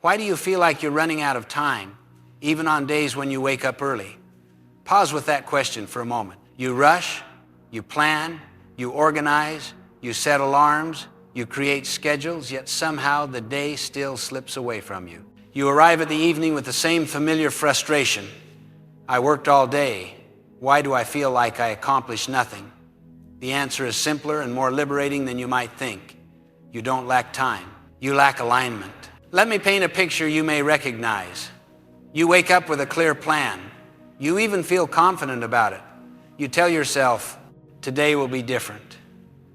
Why do you feel like you're running out of time, even on days when you wake up early? Pause with that question for a moment. You rush, you plan, you organize, you set alarms, you create schedules, yet somehow the day still slips away from you. You arrive at the evening with the same familiar frustration. I worked all day. Why do I feel like I accomplished nothing? The answer is simpler and more liberating than you might think. You don't lack time. You lack alignment. Let me paint a picture you may recognize. You wake up with a clear plan. You even feel confident about it. You tell yourself, today will be different.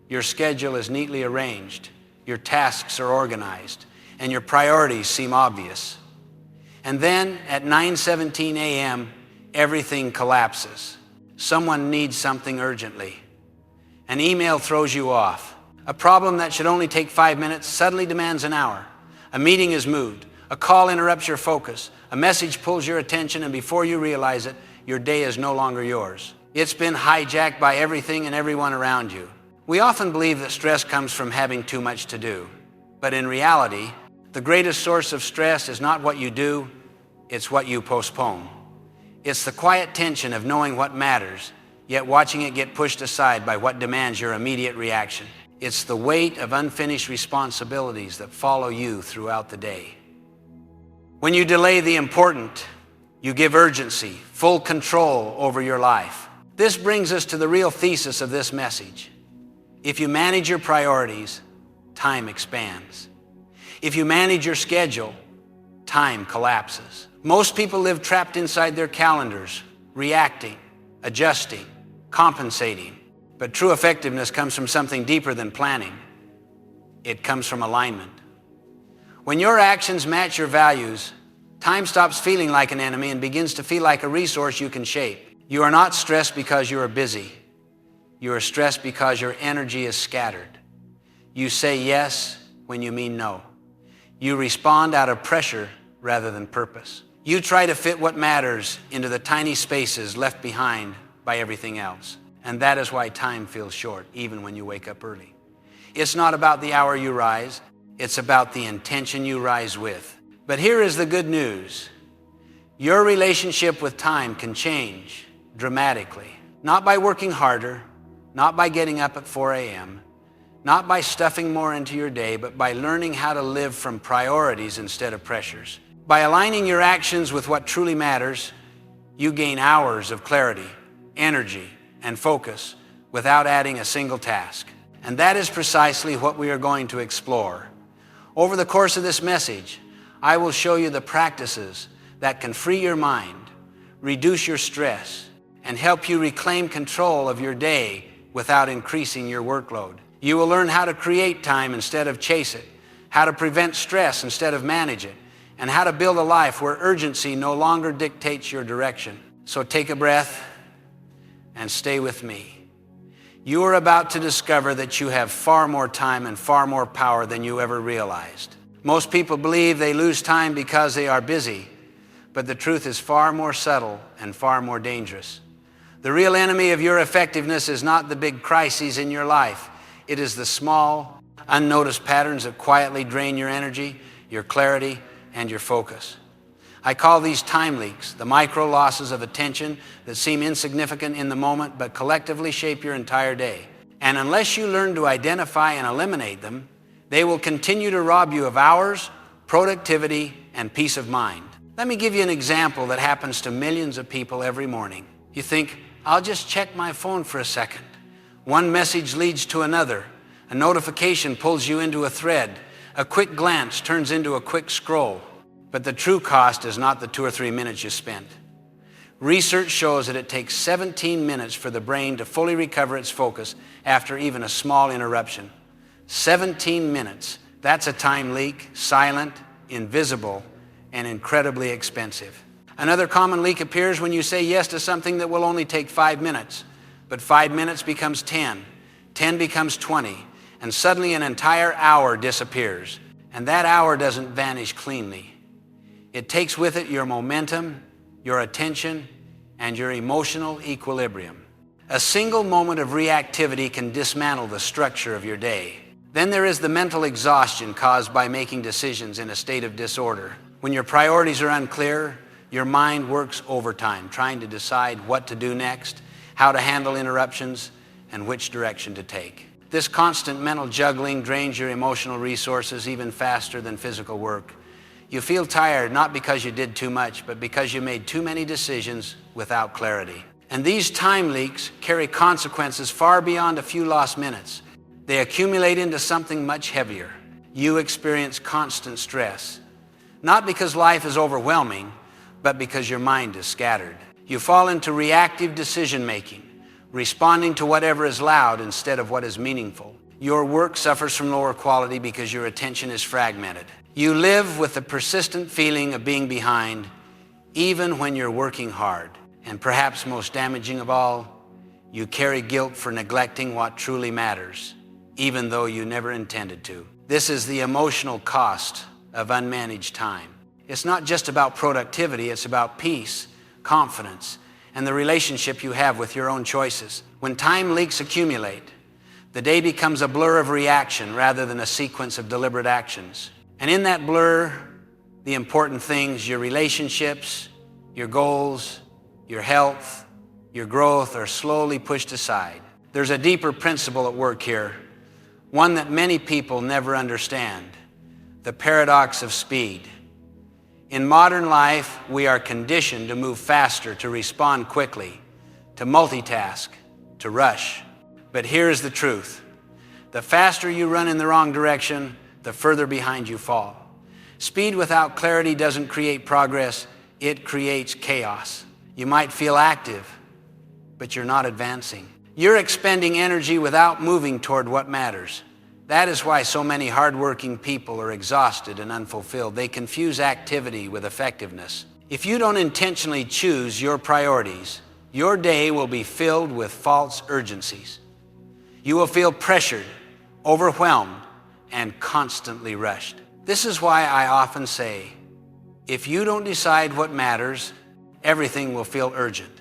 Your schedule is neatly arranged. Your tasks are organized, and your priorities seem obvious. And then at 9:17 a.m., everything collapses. Someone needs something urgently. An email throws you off. A problem that should only take 5 minutes suddenly demands an hour. A meeting is moved. A call interrupts your focus. A message pulls your attention, and before you realize it, your day is no longer yours. It's been hijacked by everything and everyone around you. We often believe that stress comes from having too much to do. But in reality, the greatest source of stress is not what you do, it's what you postpone. It's the quiet tension of knowing what matters, yet watching it get pushed aside by what demands your immediate reaction. It's the weight of unfinished responsibilities that follow you throughout the day. When you delay the important, you give urgency, full control over your life. This brings us to the real thesis of this message. If you manage your priorities, time expands. If you manage your schedule, time collapses. Most people live trapped inside their calendars, reacting, adjusting, compensating. But true effectiveness comes from something deeper than planning. It comes from alignment. When your actions match your values, time stops feeling like an enemy and begins to feel like a resource you can shape. You are not stressed because you are busy. You are stressed because your energy is scattered. You say yes when you mean no. You respond out of pressure rather than purpose. You try to fit what matters into the tiny spaces left behind by everything else. And that is why time feels short, even when you wake up early. It's not about the hour you rise. It's about the intention you rise with. But here is the good news. Your relationship with time can change dramatically. Not by working harder, not by getting up at 4 a.m., not by stuffing more into your day, but by learning how to live from priorities instead of pressures. By aligning your actions with what truly matters, you gain hours of clarity, energy, and focus without adding a single task. And that is precisely what we are going to explore. Over the course of this message, I will show you the practices that can free your mind, reduce your stress, and help you reclaim control of your day without increasing your workload. You will learn how to create time instead of chase it, how to prevent stress instead of manage it, and how to build a life where urgency no longer dictates your direction. So take a breath and stay with me. You are about to discover that you have far more time and far more power than you ever realized. Most people believe they lose time because they are busy, but the truth is far more subtle and far more dangerous. The real enemy of your effectiveness is not the big crises in your life. It is the small, unnoticed patterns that quietly drain your energy, your clarity, and your focus. I call these time leaks, the micro losses of attention that seem insignificant in the moment but collectively shape your entire day. And unless you learn to identify and eliminate them, they will continue to rob you of hours, productivity, and peace of mind. Let me give you an example that happens to millions of people every morning. You think, I'll just check my phone for a second. One message leads to another. A notification pulls you into a thread. A quick glance turns into a quick scroll. But the true cost is not the 2 or 3 minutes you spent. Research shows that it takes 17 minutes for the brain to fully recover its focus after even a small interruption. 17 minutes. That's a time leak, silent, invisible, and incredibly expensive. Another common leak appears when you say yes to something that will only take 5 minutes. But 5 minutes becomes 10. 10 becomes 20. And suddenly an entire hour disappears. And that hour doesn't vanish cleanly. It takes with it your momentum, your attention, and your emotional equilibrium. A single moment of reactivity can dismantle the structure of your day. Then there is the mental exhaustion caused by making decisions in a state of disorder. When your priorities are unclear, your mind works overtime, trying to decide what to do next, how to handle interruptions, and which direction to take. This constant mental juggling drains your emotional resources even faster than physical work. You feel tired not because you did too much, but because you made too many decisions without clarity. And these time leaks carry consequences far beyond a few lost minutes. They accumulate into something much heavier. You experience constant stress, not because life is overwhelming, but because your mind is scattered. You fall into reactive decision-making, responding to whatever is loud instead of what is meaningful. Your work suffers from lower quality because your attention is fragmented. You live with the persistent feeling of being behind, even when you're working hard. And perhaps most damaging of all, you carry guilt for neglecting what truly matters, even though you never intended to. This is the emotional cost of unmanaged time. It's not just about productivity, it's about peace, confidence, and the relationship you have with your own choices. When time leaks accumulate, the day becomes a blur of reaction rather than a sequence of deliberate actions. And in that blur, the important things, your relationships, your goals, your health, your growth are slowly pushed aside. There's a deeper principle at work here, one that many people never understand: the paradox of speed. In modern life, we are conditioned to move faster, to respond quickly, to multitask, to rush. But here's the truth: the faster you run in the wrong direction, the further behind you fall. Speed without clarity doesn't create progress, it creates chaos. You might feel active, but you're not advancing. You're expending energy without moving toward what matters. That is why so many hardworking people are exhausted and unfulfilled. They confuse activity with effectiveness. If you don't intentionally choose your priorities, your day will be filled with false urgencies. You will feel pressured, overwhelmed, and constantly rushed. This is why I often say, if you don't decide what matters, everything will feel urgent.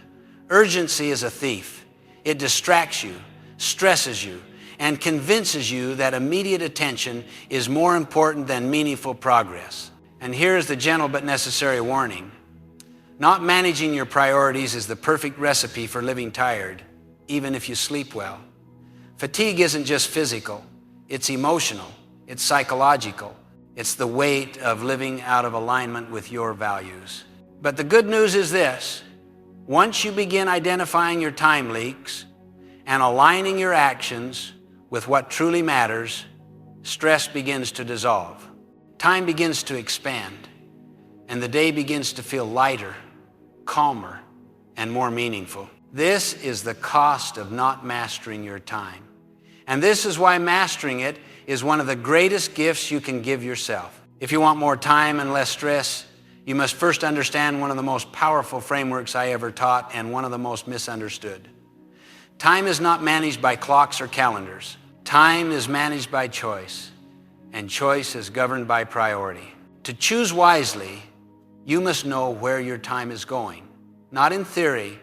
Urgency is a thief. It distracts you, stresses you, and convinces you that immediate attention is more important than meaningful progress. And here's the gentle but necessary warning: not managing your priorities is the perfect recipe for living tired, even if you sleep well. Fatigue isn't just physical, it's emotional, it's psychological. It's the weight of living out of alignment with your values. But the good news is this: once you begin identifying your time leaks and aligning your actions with what truly matters, stress begins to dissolve. Time begins to expand, and the day begins to feel lighter, calmer, and more meaningful. This is the cost of not mastering your time. And this is why mastering it is one of the greatest gifts you can give yourself. If you want more time and less stress, you must first understand one of the most powerful frameworks I ever taught and one of the most misunderstood. Time is not managed by clocks or calendars. Time is managed by choice, and choice is governed by priority. To choose wisely, you must know where your time is going, not in theory,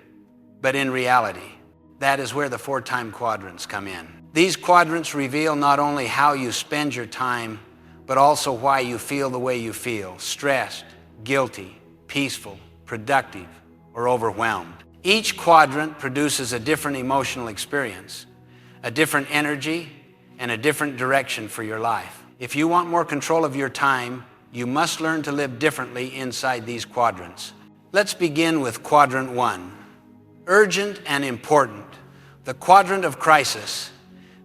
but in reality. That is where the 4 time quadrants come in. These quadrants reveal not only how you spend your time, but also why you feel the way you feel: stressed, guilty, peaceful, productive, or overwhelmed. Each quadrant produces a different emotional experience, a different energy, and a different direction for your life. If you want more control of your time, you must learn to live differently inside these quadrants. Let's begin with quadrant 1, urgent and important, the quadrant of crisis.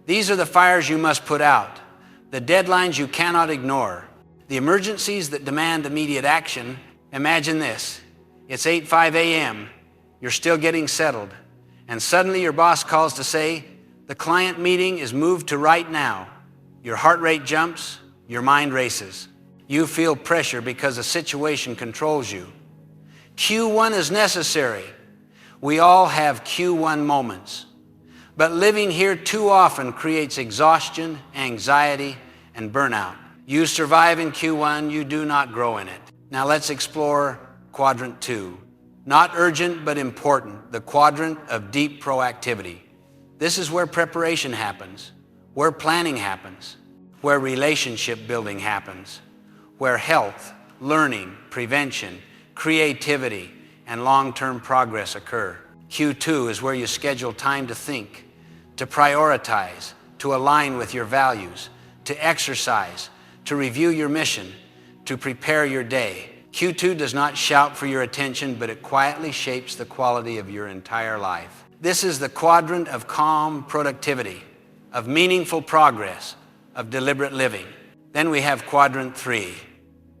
These are the fires you must put out, the deadlines you cannot ignore, the emergencies that demand immediate action. Imagine this: it's 8:05 a.m., you're still getting settled, and suddenly your boss calls to say, the client meeting is moved to right now. Your heart rate jumps, your mind races. You feel pressure because the situation controls you. Q1 is necessary. We all have Q1 moments. But living here too often creates exhaustion, anxiety, and burnout. You survive in Q1, you do not grow in it. Now let's explore quadrant 2. Not urgent, but important, the quadrant of deep proactivity. This is where preparation happens, where planning happens, where relationship building happens, where health, learning, prevention, creativity, and long-term progress occur. Q2 is where you schedule time to think, to prioritize, to align with your values, to exercise, to review your mission, to prepare your day. Q2 does not shout for your attention, but it quietly shapes the quality of your entire life. This is the quadrant of calm productivity, of meaningful progress, of deliberate living. Then we have quadrant 3,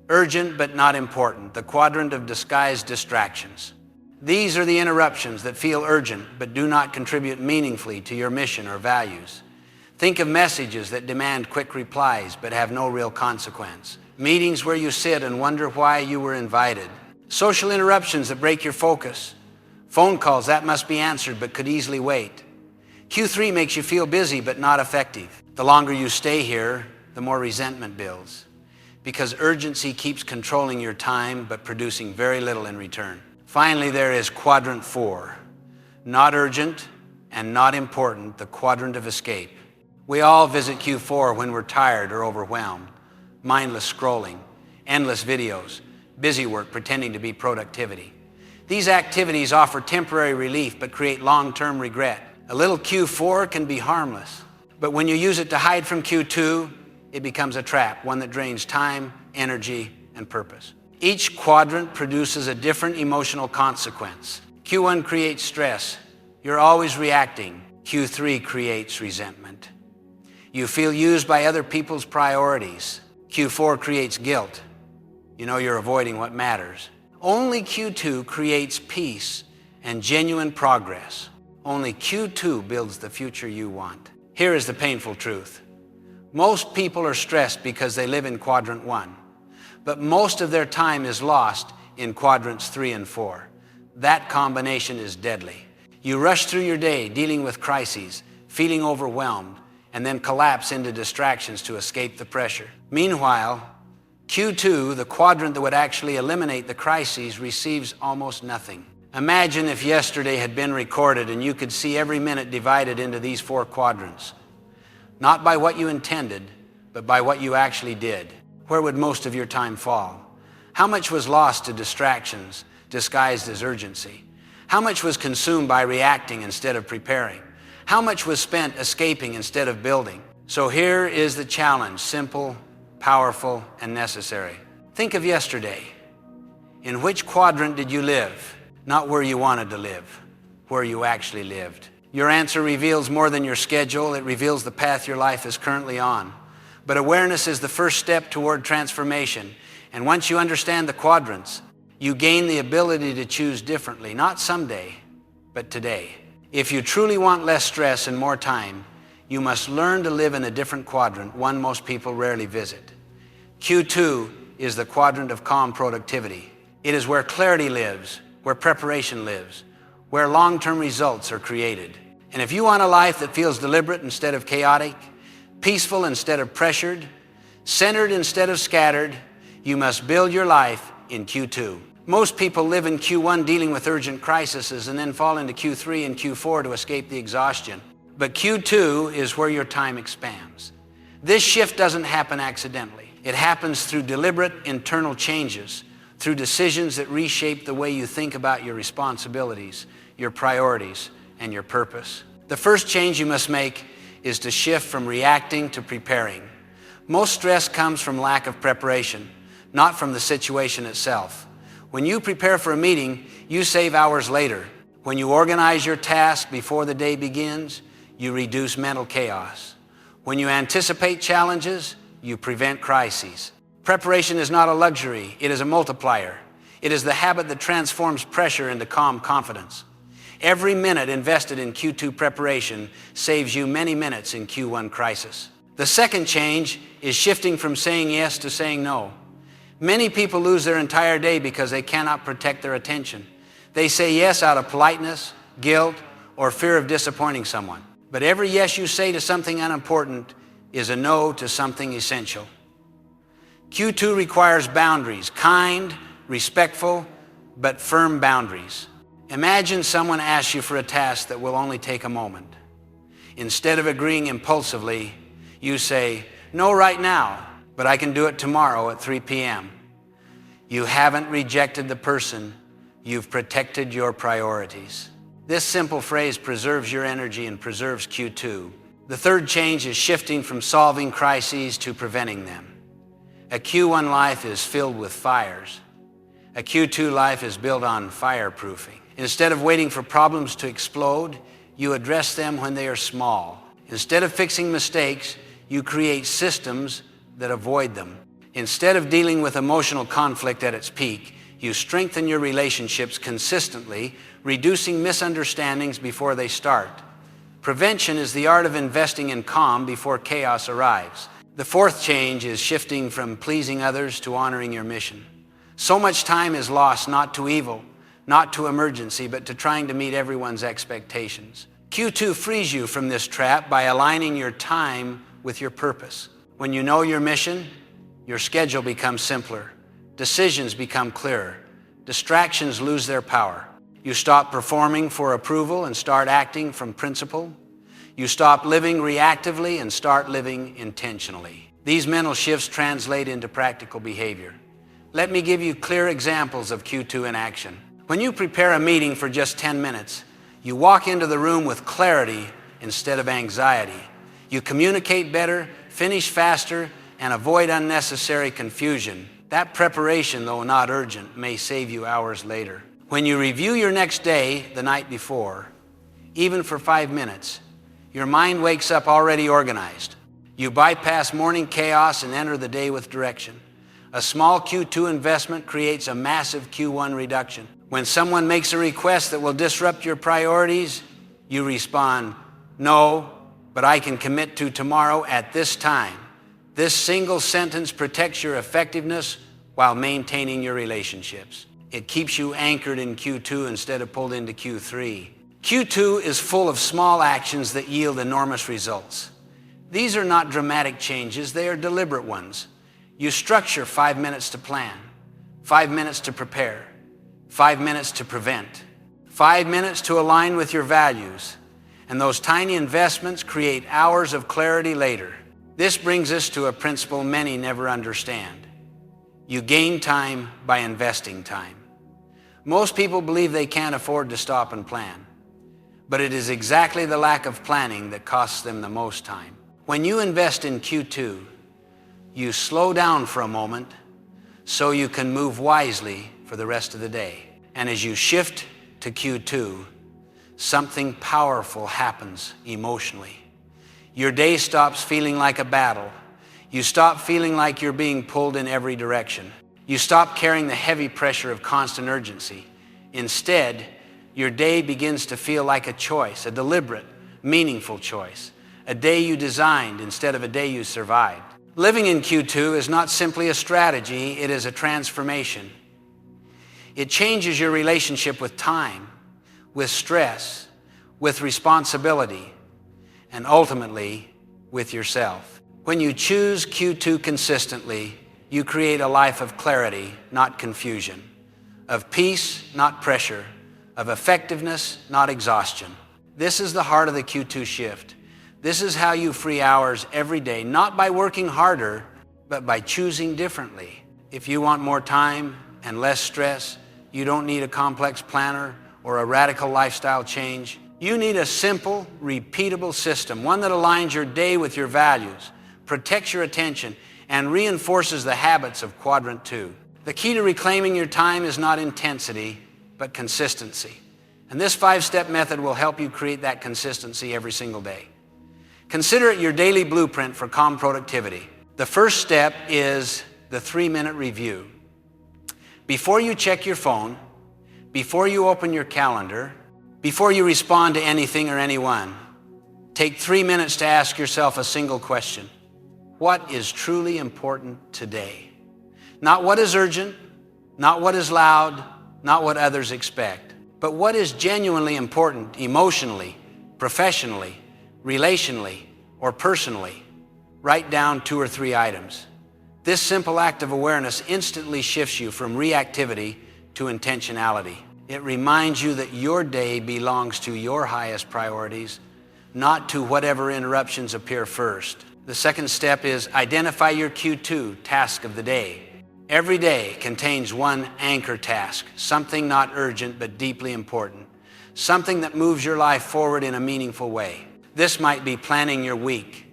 urgent but not important, the quadrant of disguised distractions. These are the interruptions that feel urgent but do not contribute meaningfully to your mission or values. Think of messages that demand quick replies but have no real consequence. Meetings where you sit and wonder why you were invited. Social interruptions that break your focus. Phone calls that must be answered but could easily wait. Q3 makes you feel busy but not effective. The longer you stay here, the more resentment builds, because urgency keeps controlling your time but producing very little in return. Finally, there is quadrant 4, not urgent and not important, the quadrant of escape. We all visit Q4 when we're tired or overwhelmed. Mindless scrolling, endless videos, busy work pretending to be productivity. These activities offer temporary relief but create long-term regret. A little Q4 can be harmless, but when you use it to hide from Q2, it becomes a trap, one that drains time, energy, and purpose. Each quadrant produces a different emotional consequence. Q1 creates stress. You're always reacting. Q3 creates resentment. You feel used by other people's priorities. Q4 creates guilt. You know you're avoiding what matters. Only Q2 creates peace and genuine progress. Only Q2 builds the future you want. Here is the painful truth. Most people are stressed because they live in quadrant 1, but most of their time is lost in quadrants 3 and 4. That combination is deadly. You rush through your day dealing with crises, feeling overwhelmed, and then collapse into distractions to escape the pressure. Meanwhile, Q2, the quadrant that would actually eliminate the crises, receives almost nothing. Imagine if yesterday had been recorded and you could see every minute divided into these 4 quadrants. Not by what you intended, but by what you actually did. Where would most of your time fall? How much was lost to distractions disguised as urgency? How much was consumed by reacting instead of preparing? How much was spent escaping instead of building? So here is the challenge, simple, powerful, and necessary. Think of yesterday. In which quadrant did you live? Not where you wanted to live, where you actually lived. Your answer reveals more than your schedule. It reveals the path your life is currently on. But awareness is the first step toward transformation. And once you understand the quadrants, you gain the ability to choose differently, not someday, but today. If you truly want less stress and more time, you must learn to live in a different quadrant, one most people rarely visit. Q2 is the quadrant of calm productivity. It is where clarity lives, where preparation lives, where long-term results are created. And if you want a life that feels deliberate instead of chaotic, peaceful instead of pressured, centered instead of scattered, you must build your life in Q2. Most people live in Q1 dealing with urgent crises and then fall into Q3 and Q4 to escape the exhaustion. But Q2 is where your time expands. This shift doesn't happen accidentally. It happens through deliberate internal changes, through decisions that reshape the way you think about your responsibilities, your priorities, and your purpose. The first change you must make is to shift from reacting to preparing. Most stress comes from lack of preparation, not from the situation itself. When you prepare for a meeting, you save hours later. When you organize your tasks before the day begins, you reduce mental chaos. When you anticipate challenges, you prevent crises. Preparation is not a luxury, it is a multiplier. It is the habit that transforms pressure into calm confidence. Every minute invested in Q2 preparation saves you many minutes in Q1 crisis. The second change is shifting from saying yes to saying no. Many people lose their entire day because they cannot protect their attention. They say yes out of politeness, guilt, or fear of disappointing someone. But every yes you say to something unimportant is a no to something essential. Q2 requires boundaries, kind, respectful, but firm boundaries. Imagine someone asks you for a task that will only take a moment. Instead of agreeing impulsively, you say, no right now, but I can do it tomorrow at 3 p.m. You haven't rejected the person, you've protected your priorities. This simple phrase preserves your energy and preserves Q2. The third change is shifting from solving crises to preventing them. A Q1 life is filled with fires. A Q2 life is built on fireproofing. Instead of waiting for problems to explode, you address them when they are small. Instead of fixing mistakes, you create systems that avoid them. Instead of dealing with emotional conflict at its peak, you strengthen your relationships consistently, reducing misunderstandings before they start. Prevention is the art of investing in calm before chaos arrives. The fourth change is shifting from pleasing others to honoring your mission. So much time is lost not to evil, not to emergency, but to trying to meet everyone's expectations. Q2 frees you from this trap by aligning your time with your purpose. When you know your mission, your schedule becomes simpler. Decisions become clearer. Distractions lose their power. You stop performing for approval and start acting from principle. You stop living reactively and start living intentionally. These mental shifts translate into practical behavior. Let me give you clear examples of Q2 in action. When you prepare a meeting for just 10 minutes, you walk into the room with clarity instead of anxiety. You communicate better, finish faster, and avoid unnecessary confusion. That preparation, though not urgent, may save you hours later. When you review your next day the night before, even for 5 minutes, your mind wakes up already organized. You bypass morning chaos and enter the day with direction. A small Q2 investment creates a massive Q1 reduction. When someone makes a request that will disrupt your priorities, you respond, "No, but I can commit to tomorrow at this time." This single sentence protects your effectiveness while maintaining your relationships. It keeps you anchored in Q2 instead of pulled into Q3. Q2 is full of small actions that yield enormous results. These are not dramatic changes, they are deliberate ones. You structure 5 minutes to plan, 5 minutes to prepare, 5 minutes to prevent, 5 minutes to align with your values, and those tiny investments create hours of clarity later. This brings us to a principle many never understand. You gain time by investing time. Most people believe they can't afford to stop and plan, but it is exactly the lack of planning that costs them the most time. When you invest in Q2, you slow down for a moment so you can move wisely for the rest of the day. And as you shift to Q2, something powerful happens emotionally. Your day stops feeling like a battle. You stop feeling like you're being pulled in every direction. You stop carrying the heavy pressure of constant urgency. Instead, your day begins to feel like a choice, a deliberate, meaningful choice, a day you designed instead of a day you survived. Living in Q2 is not simply a strategy, it is a transformation. It changes your relationship with time, with stress, with responsibility, and ultimately with yourself. When you choose Q2 consistently, you create a life of clarity, not confusion, of peace, not pressure, of effectiveness, not exhaustion. This is the heart of the Q2 shift. This is how you free hours every day, not by working harder, but by choosing differently. If you want more time and less stress, you don't need a complex planner or a radical lifestyle change. You need a simple, repeatable system, one that aligns your day with your values, protects your attention, and reinforces the habits of Quadrant 2. The key to reclaiming your time is not intensity, but consistency. And this 5-step method will help you create that consistency every single day. Consider it your daily blueprint for calm productivity. The first step is the 3-minute review. Before you check your phone, before you open your calendar, before you respond to anything or anyone, take 3 minutes to ask yourself a single question. What is truly important today? Not what is urgent, not what is loud, not what others expect, but what is genuinely important emotionally, professionally, relationally, or personally. Write down 2 or 3 items. This simple act of awareness instantly shifts you from reactivity to intentionality. It reminds you that your day belongs to your highest priorities, not to whatever interruptions appear first. The second step is identify your Q2 task of the day. Every day contains one anchor task, something not urgent but deeply important, something that moves your life forward in a meaningful way. This might be planning your week,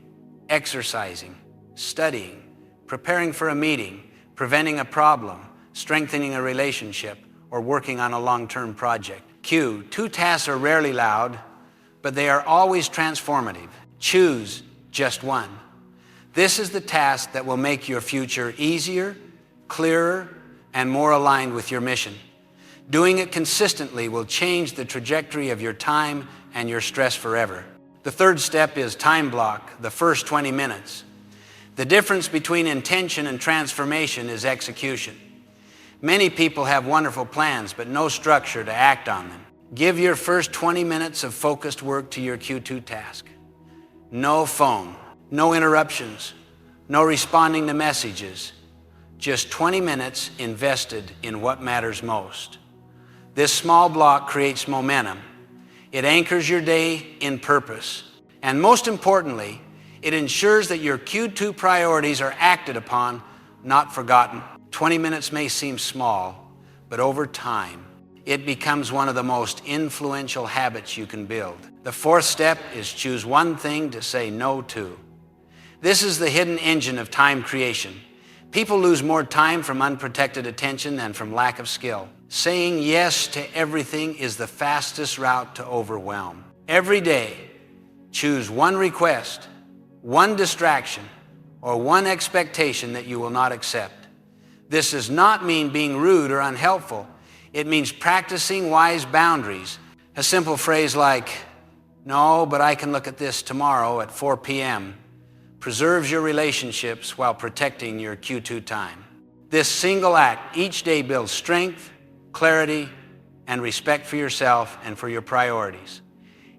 exercising, studying, preparing for a meeting, preventing a problem, strengthening a relationship, or working on a long-term project. Q2 tasks are rarely loud, but they are always transformative. Choose just one. This is the task that will make your future easier, clearer, and more aligned with your mission. Doing it consistently will change the trajectory of your time and your stress forever. The third step is time block, the first 20 minutes. The difference between intention and transformation is execution. Many people have wonderful plans, but no structure to act on them. Give your first 20 minutes of focused work to your Q2 task. No phone, no interruptions, no responding to messages. Just 20 minutes invested in what matters most. This small block creates momentum. It anchors your day in purpose. And most importantly, it ensures that your Q2 priorities are acted upon, not forgotten. 20 minutes may seem small, but over time, it becomes one of the most influential habits you can build. The fourth step is choose one thing to say no to. This is the hidden engine of time creation. People lose more time from unprotected attention than from lack of skill. Saying yes to everything is the fastest route to overwhelm. Every day, choose one request, one distraction, or one expectation that you will not accept. This does not mean being rude or unhelpful. It means practicing wise boundaries. A simple phrase like, "No, but I can look at this tomorrow at 4 p.m." preserves your relationships while protecting your Q2 time. This single act each day builds strength, clarity, and respect for yourself and for your priorities.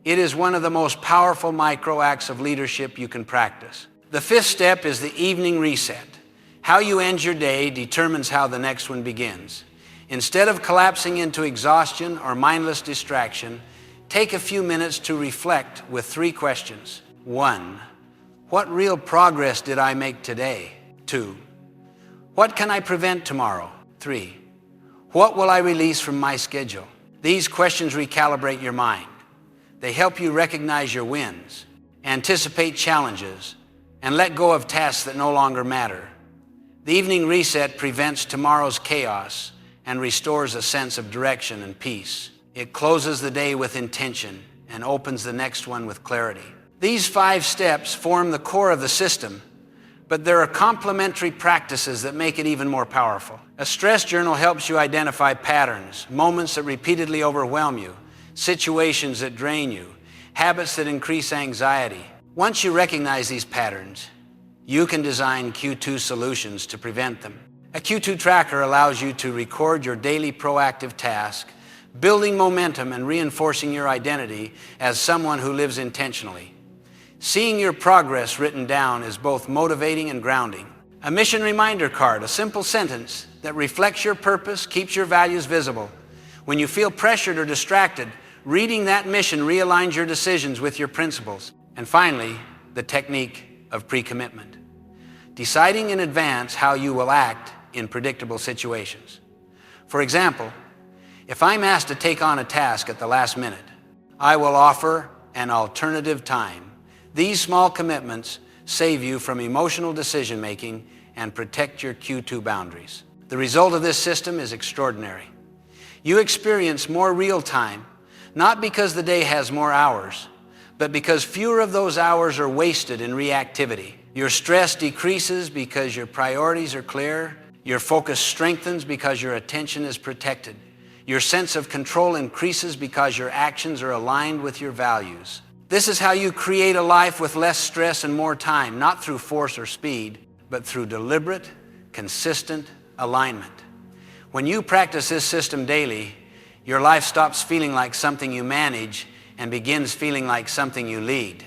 It is one of the most powerful micro acts of leadership you can practice. The fifth step is the evening reset. How you end your day determines how the next one begins. Instead of collapsing into exhaustion or mindless distraction, take a few minutes to reflect with 3 questions. 1. What real progress did I make today? 2. What can I prevent tomorrow? 3. What will I release from my schedule? These questions recalibrate your mind. They help you recognize your wins, anticipate challenges, and let go of tasks that no longer matter. The evening reset prevents tomorrow's chaos and restores a sense of direction and peace. It closes the day with intention and opens the next one with clarity. These 5 steps form the core of the system, but there are complementary practices that make it even more powerful. A stress journal helps you identify patterns, moments that repeatedly overwhelm you, situations that drain you, habits that increase anxiety. Once you recognize these patterns, you can design Q2 solutions to prevent them. A Q2 tracker allows you to record your daily proactive task, building momentum and reinforcing your identity as someone who lives intentionally. Seeing your progress written down is both motivating and grounding. A mission reminder card, a simple sentence that reflects your purpose, keeps your values visible. When you feel pressured or distracted, reading that mission realigns your decisions with your principles. And finally, the technique of pre-commitment. Deciding in advance how you will act in predictable situations. For example, if I'm asked to take on a task at the last minute, I will offer an alternative time. These small commitments save you from emotional decision-making and protect your Q2 boundaries. The result of this system is extraordinary. You experience more real time, not because the day has more hours, but because fewer of those hours are wasted in reactivity. Your stress decreases because your priorities are clear. Your focus strengthens because your attention is protected. Your sense of control increases because your actions are aligned with your values. This is how you create a life with less stress and more time, not through force or speed, but through deliberate, consistent alignment. When you practice this system daily, your life stops feeling like something you manage and begins feeling like something you lead.